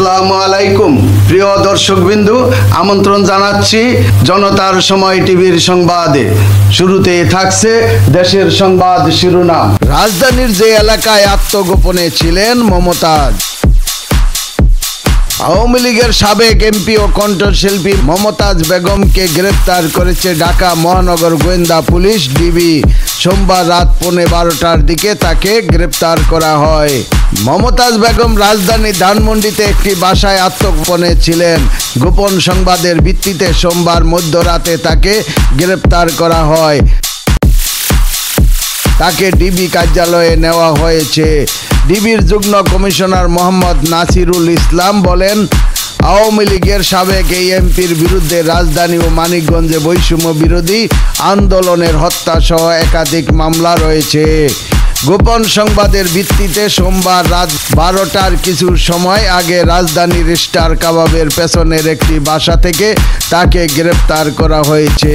আসসালামু আলাইকুম প্রিয় দর্শকবৃন্দু, আমন্ত্রণ জানাচ্ছি জনতার সময় টিভির সংবাদে। শুরুতে থাকছে দেশের সংবাদ শিরোনাম। রাজধানীর যে এলাকায় আত্মগোপনে ছিলেন মমতাজ। আওয়ামী লীগের সাবেক এমপি ও কণ্ঠশিল্পী মমতাজ বেগমকে গ্রেফতার করেছে ঢাকা মহানগর গোয়েন্দা পুলিশ ডিবি। সোমবার রাত 12:15টার দিকে তাকে গ্রেফতার করা হয়। মমতাজ বেগম রাজধানী ধানমন্ডিতে একটি বাসায় আত্মগোপনে ছিলেন। গোপন সংবাদের ভিত্তিতে সোমবার মধ্যরাতে তাকে গ্রেফতার করা হয়। তাকে ডিবি কার্যালয়ে নেওয়া হয়েছে। ডিবির যুগ্ম কমিশনার মোহাম্মদ নাসিরুল ইসলাম বলেন, আওয়ামী লীগের সাবেক এই এমপির বিরুদ্ধে রাজধানী ও মানিকগঞ্জে বৈষম্য বিরোধী আন্দোলনের হত্যা সহ একাধিক মামলা রয়েছে। গোপন সংবাদের ভিত্তিতে সোমবার রাত 12টার কিছু সময় আগে রাজধানীর স্টার কাবাবের পেছনের একটি বাসা থেকে তাকে গ্রেফতার করা হয়েছে।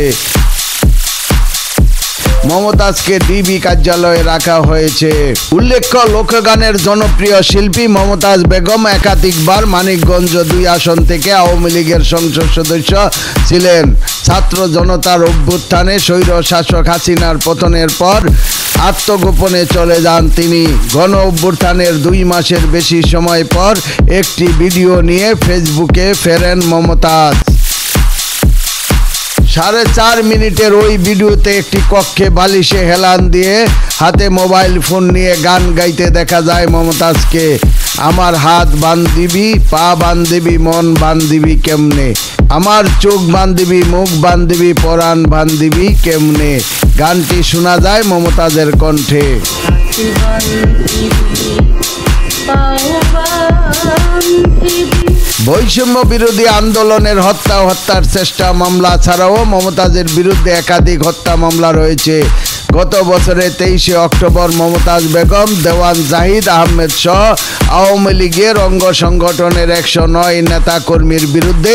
মমতাজকে ডিবি কার্যালয়ে রাখা হয়েছে। উল্লেখ্য, লোকগানের জনপ্রিয় শিল্পী মমতাজ বেগম একাধিকবার মানিকগঞ্জ 2 আসন থেকে আওয়ামী লীগের সংসদ সদস্য ছিলেন। ছাত্র জনতার অভ্যুত্থানে স্বৈর শাসক হাসিনার পতনের পর আত্মগোপনে চলে যান তিনি। গণ অভ্যুত্থানের 2 মাসের বেশি সময় পর একটি ভিডিও নিয়ে ফেসবুকে ফেরেন মমতাজ। 4.5 মিনিটের ওই ভিডিওতে একটি কক্ষে বালিশে হেলান দিয়ে হাতে মোবাইল ফোন নিয়ে গান গাইতে দেখা যায় মমতাজকে। আমার হাত বান্ধিবি, পা বান্ধিবি, মন বান্ধিবি কেমনে, আমার চোখ বান্ধিবি, মুখ বান্ধিবি, পরাণ বান্ধিবি কেমনে। গানটি শোনা যায় মমতাজের কণ্ঠে। বৈষম্য বিরোধী আন্দোলনের হত্যার চেষ্টা মামলা ছাড়াও মমতাজের বিরুদ্ধে একাধিক হত্যা মামলা রয়েছে। গত বছরের 23শে অক্টোবর মমতাজ বেগম, দেওয়ান জাহিদ আহমেদ সহ আওয়ামী লীগের অঙ্গ সংগঠনের 109 নেতাকর্মীর বিরুদ্ধে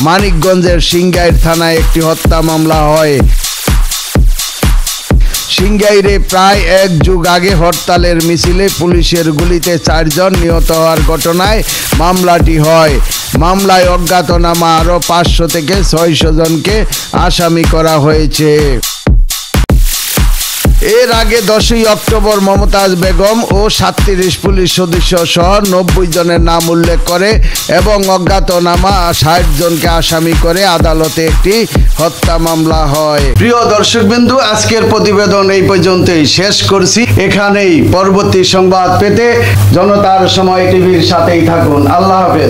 মানিকগঞ্জের সিংগাইর থানায় একটি হত্যা মামলা হয়। সিংগাইরে প্রায় 1 যুগ আগে হরতালের মিছিলে পুলিশের গুলিতে 4 জন নিহত হওয়ার ঘটনায় মামলাটি হয়। মামলায় অজ্ঞাতনামা আরও 500 থেকে 600 জনকে আসামি করা হয়েছে। এর আগে 10ই অক্টোবর মমতাজ বেগম ও 37 পুলিশ সদস্য সহ 90 জনের নাম উল্লেখ করে এবং অজ্ঞাতনামা 60 জনকে আসামি করে আদালতে একটি হত্যা মামলা হয়। প্রিয় দর্শকবৃন্দু, আজকের প্রতিবেদন এই পর্যন্তই শেষ করছি। এখানেই পরবর্তী সংবাদ পেতে জনতার সময় টিভির সাথেই থাকুন। আল্লাহ হাফেজ।